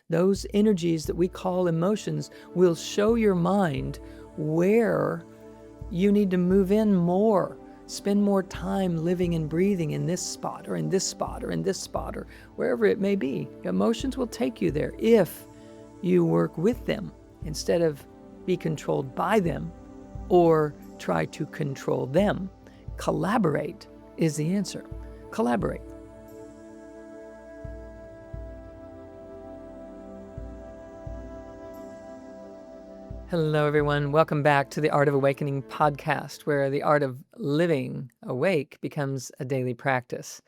Those energies that we call emotions will show your mind where you need to move in more. Spend more time living and breathing in this spot or in this spot or in this spot or wherever it may be. Emotions will take you there if you work with them instead of be controlled by them or try to control them. Collaborate is the answer. Collaborate. Hello, everyone. Welcome back to the Art of Awakening podcast, where the art of living awake becomes a daily practice.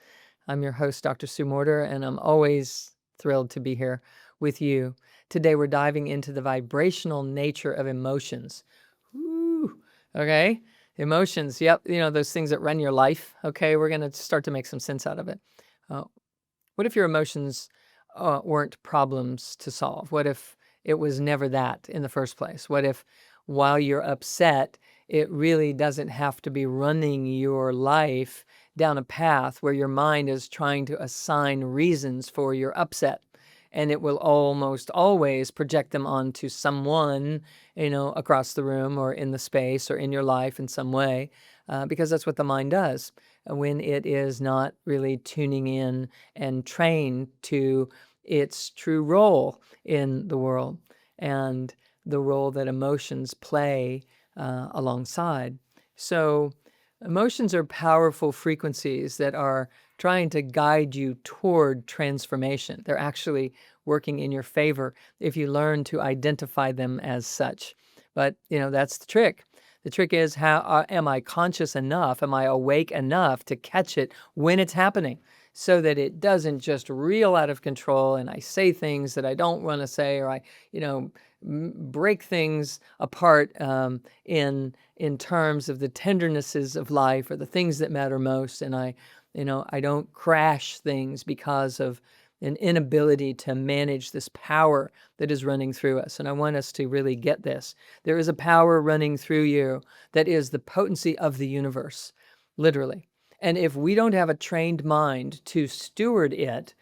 I'm your host, Dr. Sue Morter, and I'm always thrilled to be here with you. Today, we're diving into the vibrational nature of emotions. Woo, okay? Emotions, yep, those things that run your life. Okay, we're going to start to make some sense out of it. What if your emotions weren't problems to solve? What if it was never that in the first place? What if while you're upset, it really doesn't have to be running your life down a path where your mind is trying to assign reasons for your upset? And it will almost always project them onto someone, across the room or in the space or in your life in some way, because that's what the mind does when it is not really tuning in and trained to its true role in the world and the role that emotions play alongside. So emotions are powerful frequencies that are trying to guide you toward transformation. They're actually working in your favor if you learn to identify them as such. But, that's the trick. The trick is, how am I conscious enough? Am I awake enough to catch it when it's happening so that it doesn't just reel out of control and I say things that I don't want to say, or I, break things apart in terms of the tendernesses of life or the things that matter most. And I don't crash things because of an inability to manage this power that is running through us. And I want us to really get this. There is a power running through you that is the potency of the universe, literally. And if we don't have a trained mind to steward it,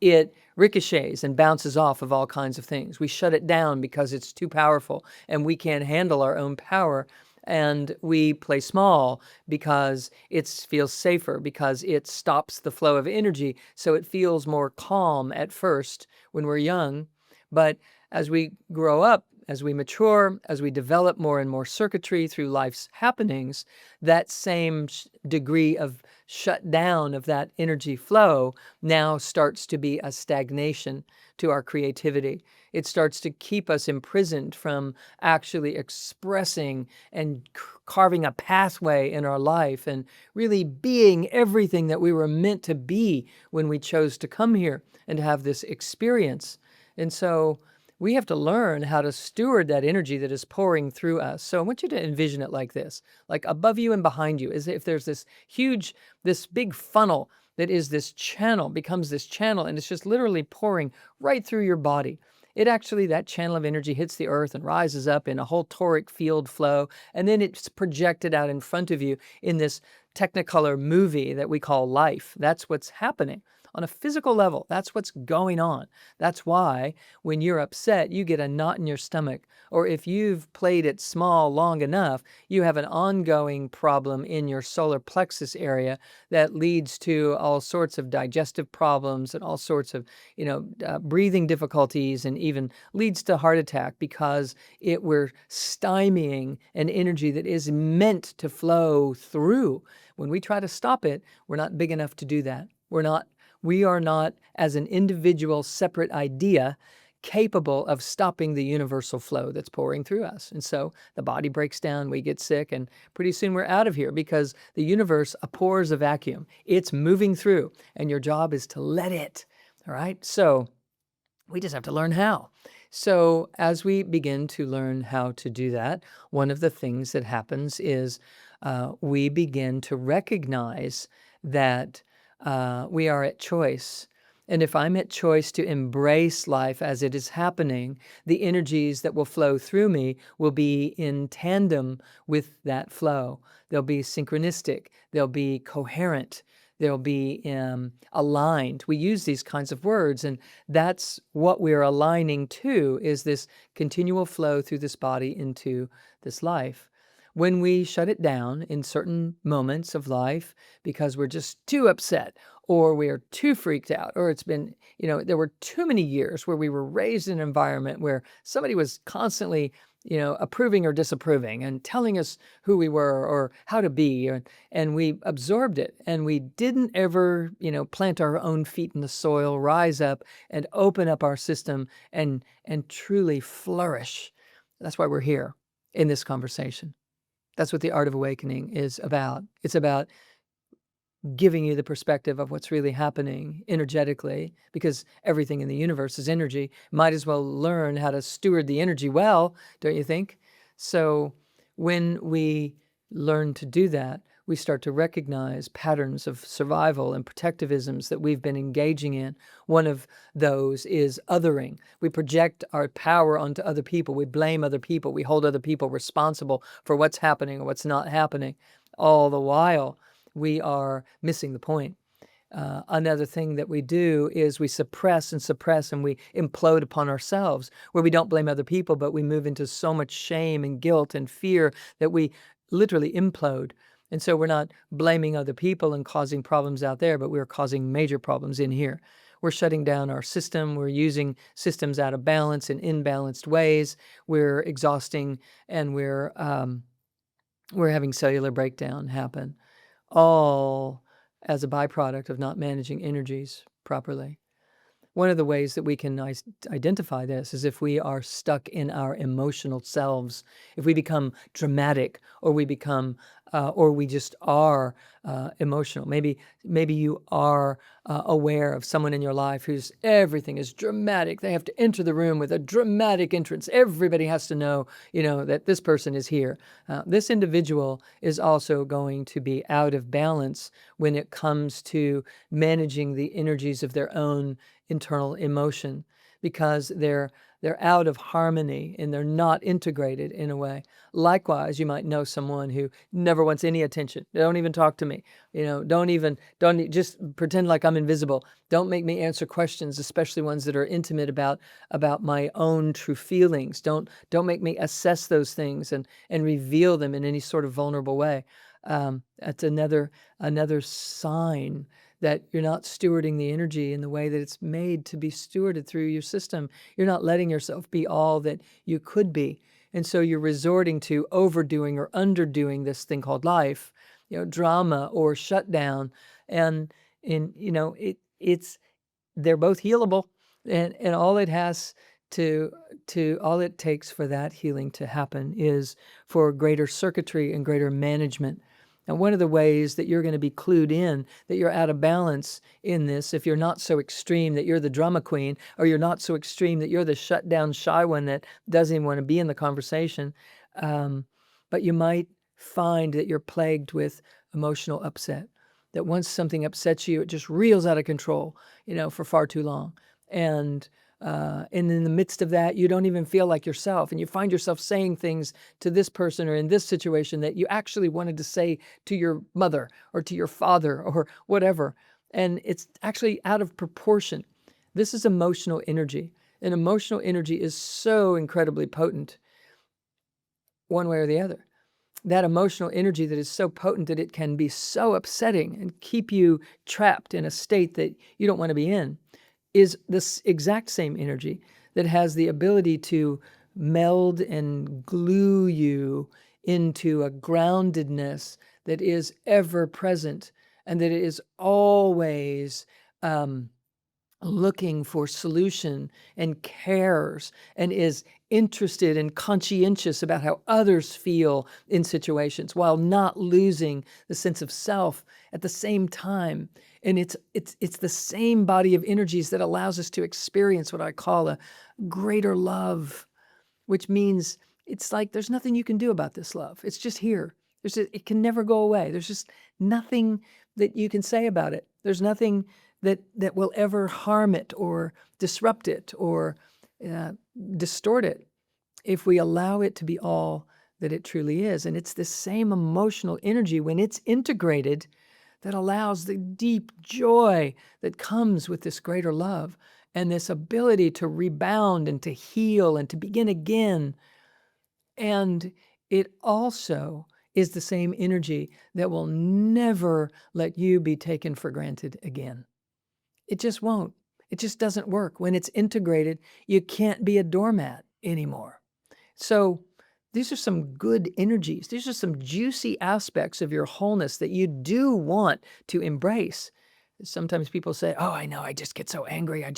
it ricochets and bounces off of all kinds of things. We shut it down because it's too powerful and we can't handle our own power. And we play small because it feels safer, because it stops the flow of energy. So it feels more calm at first when we're young. But as we grow up, as we mature, as we develop more and more circuitry through life's happenings, that same degree of shutdown of that energy flow now starts to be a stagnation to our creativity. It starts to keep us imprisoned from actually expressing and carving a pathway in our life and really being everything that we were meant to be when we chose to come here and to have this experience. And so we have to learn how to steward that energy that is pouring through us. So I want you to envision it like this, like above you and behind you, as if there's this big funnel that is this channel, becomes this channel, and it's just literally pouring right through your body. That channel of energy hits the earth and rises up in a whole toric field flow, and then it's projected out in front of you in this Technicolor movie that we call life. That's what's happening. On a physical level, that's what's going on. That's why when you're upset, you get a knot in your stomach. Or if you've played it small long enough, you have an ongoing problem in your solar plexus area that leads to all sorts of digestive problems and all sorts of, breathing difficulties, and even leads to heart attack because we're stymieing an energy that is meant to flow through. When we try to stop it, we're not big enough to do that. We are not, as an individual separate idea, capable of stopping the universal flow that's pouring through us. And so the body breaks down, we get sick, and pretty soon we're out of here because the universe abhors a vacuum. It's moving through, and your job is to let it. All right? So we just have to learn how. So as we begin to learn how to do that, one of the things that happens is we begin to recognize that we are at choice. And if I'm at choice to embrace life as it is happening, the energies that will flow through me will be in tandem with that flow. They'll be synchronistic. They'll be coherent. They'll be aligned. We use these kinds of words, and that's what we're aligning to, is this continual flow through this body into this life. When we shut it down in certain moments of life because we're just too upset, or we are too freaked out, or it's been, there were too many years where we were raised in an environment where somebody was constantly, approving or disapproving and telling us who we were or how to be, and we absorbed it, and we didn't ever, plant our own feet in the soil, rise up and open up our system and truly flourish. That's why we're here in this conversation. That's what the Art of Awakening is about. It's about giving you the perspective of what's really happening energetically, because everything in the universe is energy. Might as well learn how to steward the energy well, don't you think? So when we learn to do that, we start to recognize patterns of survival and protectivisms that we've been engaging in. One of those is othering. We project our power onto other people. We blame other people. We hold other people responsible for what's happening or what's not happening. All the while, we are missing the point. Another thing that we do is we suppress and we implode upon ourselves, where we don't blame other people, but we move into so much shame and guilt and fear that we literally implode. And so we're not blaming other people and causing problems out there, but we're causing major problems in here. We're shutting down our system. We're using systems out of balance in imbalanced ways. We're exhausting, and we're having cellular breakdown happen, all as a byproduct of not managing energies properly. One of the ways that we can identify this is if we are stuck in our emotional selves, if we become dramatic, or we become, or we just are emotional. Maybe you are aware of someone in your life whose everything is dramatic. They have to enter the room with a dramatic entrance. Everybody has to know, that this person is here. This individual is also going to be out of balance when it comes to managing the energies of their own internal emotion, because they're out of harmony and they're not integrated in a way. Likewise, you might know someone who never wants any attention. They don't even talk to me. Don't just pretend like I'm invisible. Don't make me answer questions, especially ones that are intimate about my own true feelings. Don't make me assess those things and reveal them in any sort of vulnerable way. That's another sign that you're not stewarding the energy in the way that it's made to be stewarded through your system. You're not letting yourself be all that you could be. And so you're resorting to overdoing or underdoing this thing called life, drama or shutdown. And it's they're both healable. And all it has to all it takes for that healing to happen is for greater circuitry and greater management. Now, one of the ways that you're going to be clued in that you're out of balance in this, if you're not so extreme that you're the drama queen, or you're not so extreme that you're the shut down shy one that doesn't even want to be in the conversation, but you might find that you're plagued with emotional upset, that once something upsets you, it just reels out of control, for far too long. And in the midst of that, you don't even feel like yourself, and you find yourself saying things to this person or in this situation that you actually wanted to say to your mother or to your father or whatever. And it's actually out of proportion. This is emotional energy. And emotional energy is so incredibly potent, one way or the other. That emotional energy that is so potent that it can be so upsetting and keep you trapped in a state that you don't want to be in, is this exact same energy that has the ability to meld and glue you into a groundedness that is ever present, and that is always looking for solution and cares, and is interested and conscientious about how others feel in situations, while not losing the sense of self at the same time. And it's the same body of energies that allows us to experience what I call a greater love, which means it's like there's nothing you can do about this love. It's just here. It can never go away. There's just nothing that you can say about it. There's nothing that will ever harm it or disrupt it or distort it, if we allow it to be all that it truly is. And it's the same emotional energy, when it's integrated, that allows the deep joy that comes with this greater love and this ability to rebound and to heal and to begin again. And it also is the same energy that will never let you be taken for granted again. It just won't. It just doesn't work. When it's integrated, you can't be a doormat anymore. So these are some good energies. These are some juicy aspects of your wholeness that you do want to embrace. Sometimes people say, oh, I know, I just get so angry. I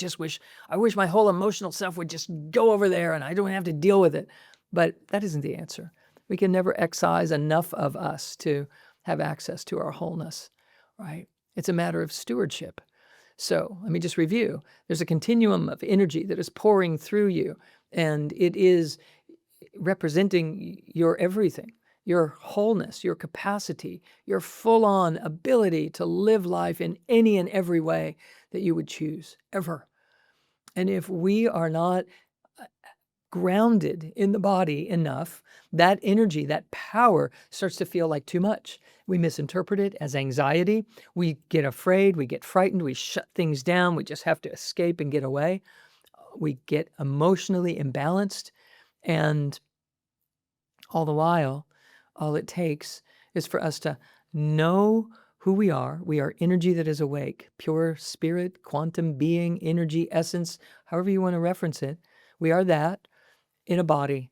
wish my whole emotional self would just go over there and I don't have to deal with it. But that isn't the answer. We can never excise enough of us to have access to our wholeness, right? It's a matter of stewardship. So let me just review. There's a continuum of energy that is pouring through you, and it is representing your everything, your wholeness, your capacity, your full-on ability to live life in any and every way that you would choose, ever. And if we are not grounded in the body enough, that energy, that power starts to feel like too much. We misinterpret it as anxiety. We get afraid, we get frightened, we shut things down, we just have to escape and get away. We get emotionally imbalanced, and all the while, all it takes is for us to know who we are. We are energy that is awake, pure spirit, quantum being, energy, essence, however you want to reference it. We are that in a body.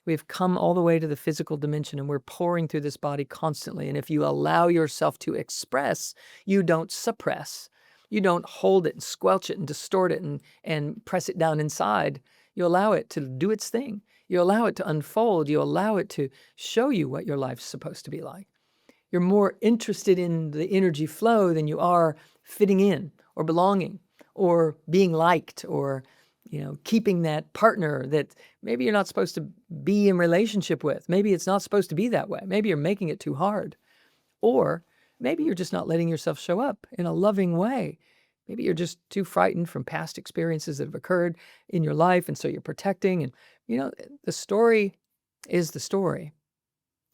We've come all the way to the physical dimension, and we're pouring through this body constantly. And if you allow yourself to express, you don't suppress. You don't hold it and squelch it and distort it and press it down inside. You allow it to do its thing. You allow it to unfold. You allow it to show you what your life's supposed to be like. You're more interested in the energy flow than you are fitting in or belonging or being liked or keeping that partner that maybe you're not supposed to be in relationship with. Maybe it's not supposed to be that way. Maybe you're making it too hard. Or maybe you're just not letting yourself show up in a loving way. Maybe you're just too frightened from past experiences that have occurred in your life, and so you're protecting. And, the story is the story.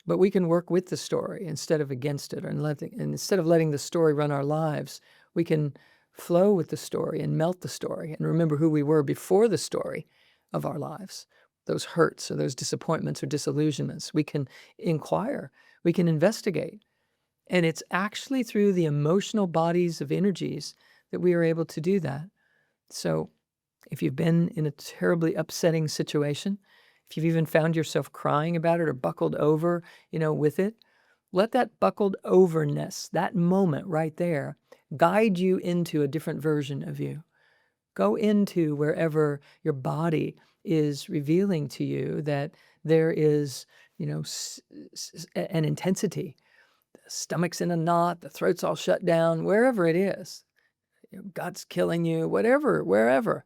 But we can work with the story instead of against it, and instead of letting the story run our lives, we can flow with the story and melt the story and remember who we were before the story of our lives, those hurts or those disappointments or disillusionments. We can inquire, we can investigate. And it's actually through the emotional bodies of energies that we are able to do that. So if you've been in a terribly upsetting situation, if you've even found yourself crying about it or buckled over, with it, let that buckled overness, that moment right there, guide you into a different version of you. Go into wherever your body is revealing to you that there is, an intensity. The stomach's in a knot, the throat's all shut down, wherever it is. Your gut's killing you, wherever.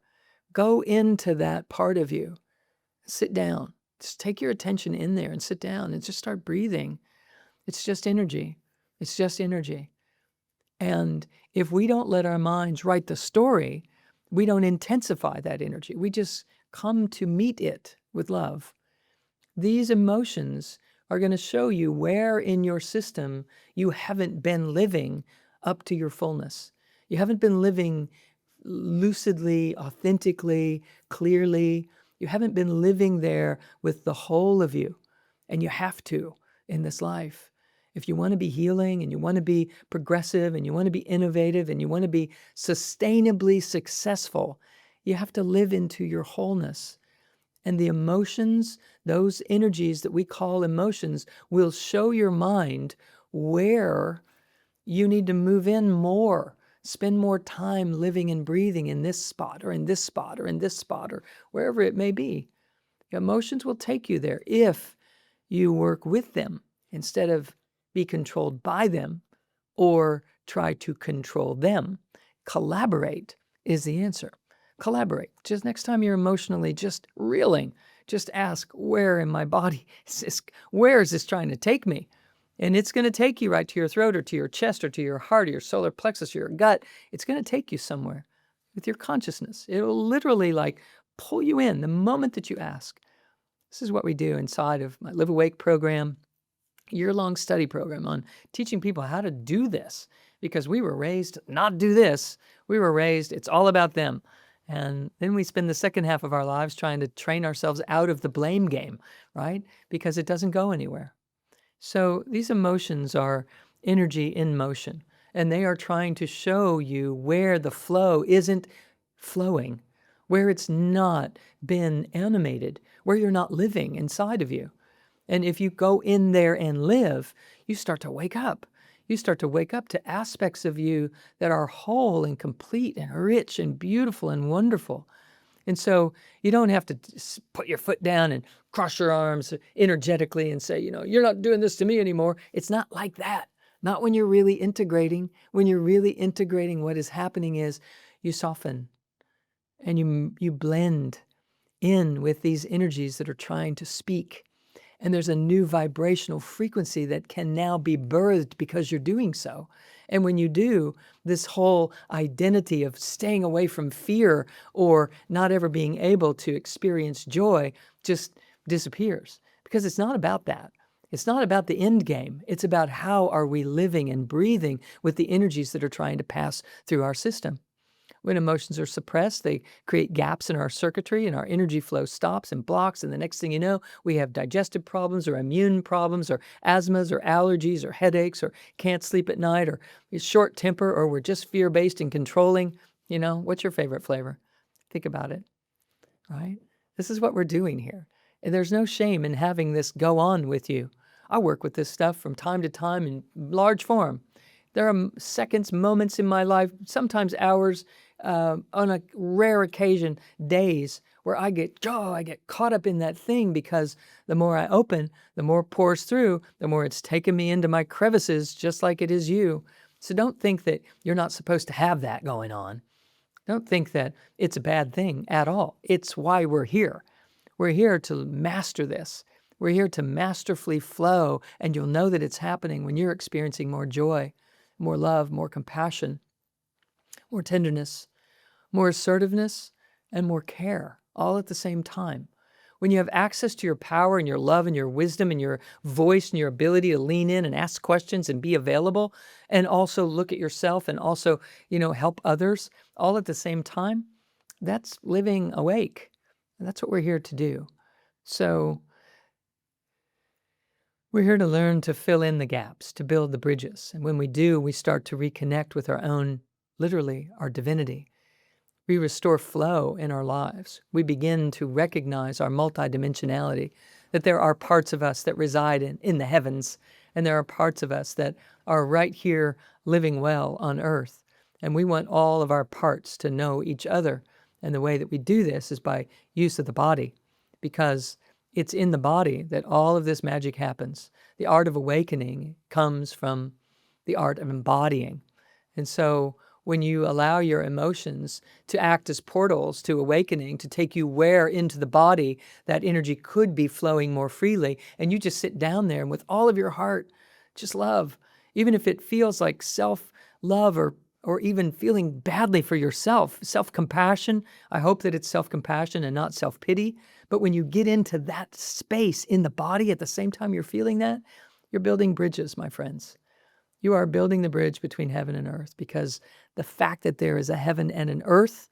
Go into that part of you. Sit down. Just take your attention in there and sit down and just start breathing. It's just energy. It's just energy. And if we don't let our minds write the story, we don't intensify that energy. We just come to meet it with love. These emotions are going to show you where in your system you haven't been living up to your fullness. You haven't been living lucidly, authentically, clearly. You haven't been living there with the whole of you. And you have to in this life. If you want to be healing and you want to be progressive and you want to be innovative and you want to be sustainably successful, you have to live into your wholeness. And the emotions, those energies that we call emotions, will show your mind where you need to move in more, spend more time living and breathing in this spot or in this spot or in this spot or wherever it may be. Emotions will take you there if you work with them instead of be controlled by them or try to control them. Collaborate is the answer. Collaborate. Just next time you're emotionally just reeling, just ask, where in my body where is this trying to take me? And it's going to take you right to your throat or to your chest or to your heart or your solar plexus or your gut. It's going to take you somewhere with your consciousness. It will literally pull you in the moment that you ask. This is what we do inside of my Live Awake program, year-long study program on teaching people how to do this, because we were raised not to do this. We were raised, it's all about them. And then we spend the second half of our lives trying to train ourselves out of the blame game, right? Because it doesn't go anywhere. So these emotions are energy in motion, and they are trying to show you where the flow isn't flowing, where it's not been animated, where you're not living inside of you. And if you go in there and live, you start to wake up. You start to wake up to aspects of you that are whole and complete and rich and beautiful and wonderful. And so you don't have to put your foot down and cross your arms energetically and say, you're not doing this to me anymore. It's not like that. Not when you're really integrating. When you're really integrating, what is happening is you soften and you blend in with these energies that are trying to speak. And there's a new vibrational frequency that can now be birthed because you're doing so. And when you do, this whole identity of staying away from fear or not ever being able to experience joy just disappears, because it's not about that. It's not about the end game. It's about how are we living and breathing with the energies that are trying to pass through our system. When emotions are suppressed, they create gaps in our circuitry and our energy flow stops and blocks. And the next thing you know, we have digestive problems or immune problems or asthmas or allergies or headaches or can't sleep at night or short temper, or we're just fear-based and controlling. What's your favorite flavor? Think about it, right? This is what we're doing here. And there's no shame in having this go on with you. I work with this stuff from time to time in large form. There are seconds, moments in my life, sometimes hours, on a rare occasion, days, where I get caught up in that thing, because the more I open, the more pours through, the more it's taken me into my crevices, just like it is you. So don't think that you're not supposed to have that going on. Don't think that it's a bad thing at all. It's why we're here. We're here to master this. We're here to masterfully flow, and you'll know that it's happening when you're experiencing more joy, more love, more compassion, more tenderness, more assertiveness, and more care, all at the same time. When you have access to your power and your love and your wisdom and your voice and your ability to lean in and ask questions and be available, and also look at yourself and also, help others all at the same time, that's living awake. And that's what we're here to do. So we're here to learn to fill in the gaps, to build the bridges. And when we do, we start to reconnect with our own, literally, our divinity. We restore flow in our lives. We begin to recognize our multidimensionality, that there are parts of us that reside in the heavens, and there are parts of us that are right here living well on earth. And we want all of our parts to know each other. And the way that we do this is by use of the body, because it's in the body that all of this magic happens. The art of awakening comes from the art of embodying. And so when you allow your emotions to act as portals to awakening, to take you where into the body that energy could be flowing more freely, and you just sit down there and with all of your heart, just love, even if it feels like self-love or even feeling badly for yourself, self-compassion. I hope that it's self-compassion and not self-pity. But when you get into that space in the body at the same time you're feeling that, you're building bridges, my friends. You are building the bridge between heaven and earth, because the fact that there is a heaven and an earth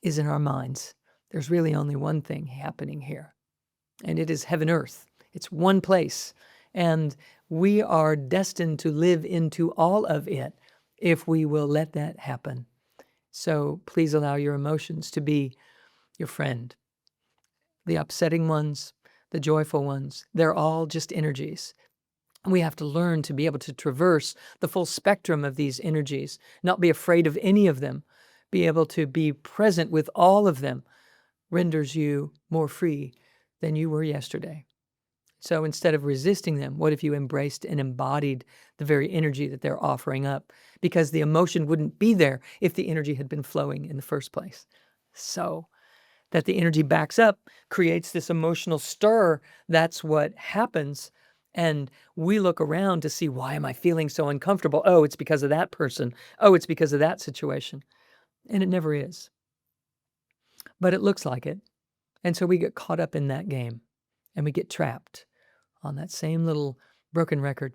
is in our minds. There's really only one thing happening here, and it is heaven-earth. It's one place, and we are destined to live into all of it if we will let that happen. So please allow your emotions to be your friend. The upsetting ones, the joyful ones, they're all just energies. We have to learn to be able to traverse the full spectrum of these energies, not be afraid of any of them, be able to be present with all of them, renders you more free than you were yesterday. So instead of resisting them, what if you embraced and embodied the very energy that they're offering up? Because the emotion wouldn't be there if the energy had been flowing in the first place. So that the energy backs up creates this emotional stir. That's what happens. And we look around to see, why am I feeling so uncomfortable? Oh, it's because of that person. Oh, it's because of that situation. And it never is. But it looks like it. And so we get caught up in that game, and we get trapped on that same little broken record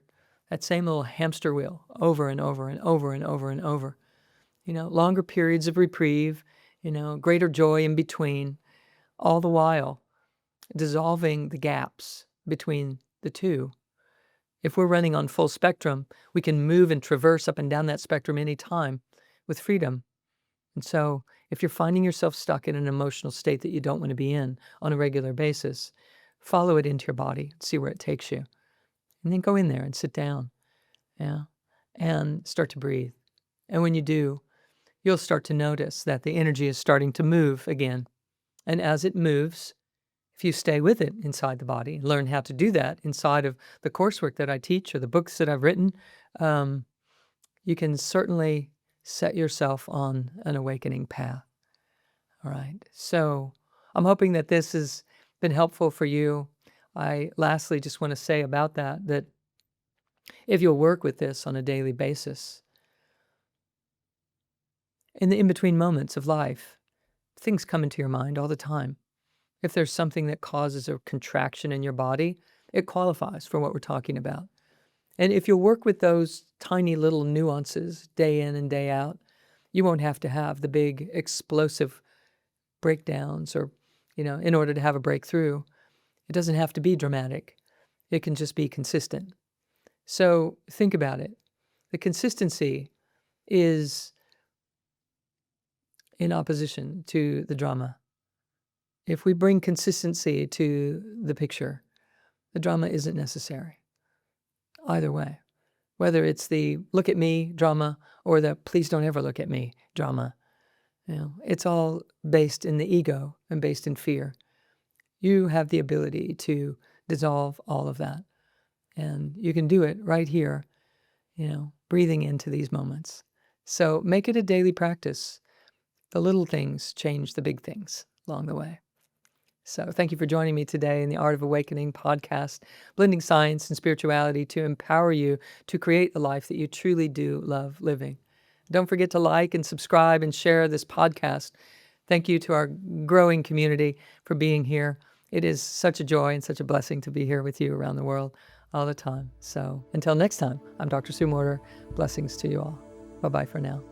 that same little hamster wheel over and over and over and over and over. Longer periods of reprieve, greater joy in between, all the while dissolving the gaps between the two. If we're running on full spectrum, we can move and traverse up and down that spectrum anytime with freedom. And so if you're finding yourself stuck in an emotional state that you don't want to be in on a regular basis, follow it into your body, see where it takes you. And then go in there and sit down, and start to breathe. And when you do, you'll start to notice that the energy is starting to move again. And as it moves, if you stay with it inside the body, learn how to do that inside of the coursework that I teach or the books that I've written, you can certainly set yourself on an awakening path. All right. So I'm hoping that this has been helpful for you. I lastly just want to say about that if you'll work with this on a daily basis, in the in-between moments of life, things come into your mind all the time. If there's something that causes a contraction in your body, it qualifies for what we're talking about. And if you'll work with those tiny little nuances day in and day out, you won't have to have the big explosive breakdowns or, in order to have a breakthrough. It doesn't have to be dramatic. It can just be consistent. So think about it. The consistency is in opposition to the drama. If we bring consistency to the picture, the drama isn't necessary. Either way, whether it's the look at me drama or the please don't ever look at me drama, it's all based in the ego and based in fear. You have the ability to dissolve all of that. And you can do it right here, breathing into these moments. So make it a daily practice. The little things change the big things along the way. So thank you for joining me today in the Art of Awakening podcast, blending science and spirituality to empower you to create the life that you truly do love living. Don't forget to like and subscribe and share this podcast. Thank you to our growing community for being here. It is such a joy and such a blessing to be here with you around the world all the time. So until next time, I'm Dr. Sue Morter. Blessings to you all. Bye-bye for now.